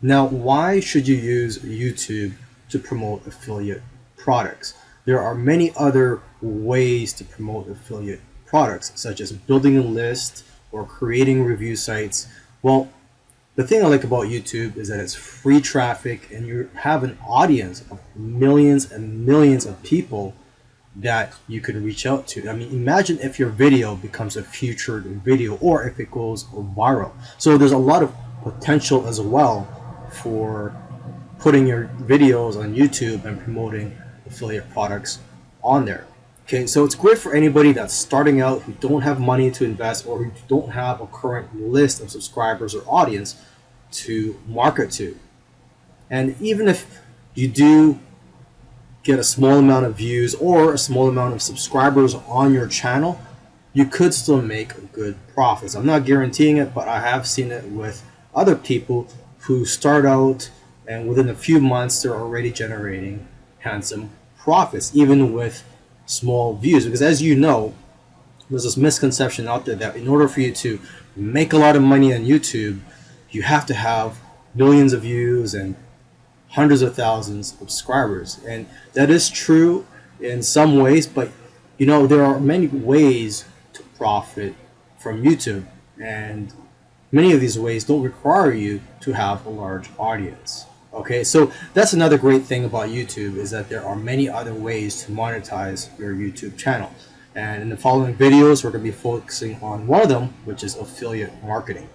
Now, why should you use YouTube to promote affiliate products? There are many other ways to promote affiliate products, such as building a list or creating review sites. Well, the thing I like about YouTube is that it's free traffic and you have an audience of millions and millions of people that you can reach out to. I mean, imagine if your video becomes a featured video or if it goes viral. So there's a lot of potential as well for putting your videos on YouTube and promoting affiliate products on there. Okay, so it's great for anybody that's starting out who don't have money to invest or who don't have a current list of subscribers or audience to market to. And even if you do get a small amount of views or a small amount of subscribers on your channel, you could still make good profits. I'm not guaranteeing it, but I have seen it with other people who start out and within a few months they're already generating handsome profits, even with small views. Because as you know, there's this misconception out there that in order for you to make a lot of money on YouTube, you have to have millions of views and hundreds of thousands of subscribers. And that is true in some ways, but there are many ways to profit from YouTube, and many of these ways don't require you to have a large audience. Okay, so that's another great thing about YouTube, is that there are many other ways to monetize your YouTube channel. And in the following videos, we're going to be focusing on one of them, which is affiliate marketing.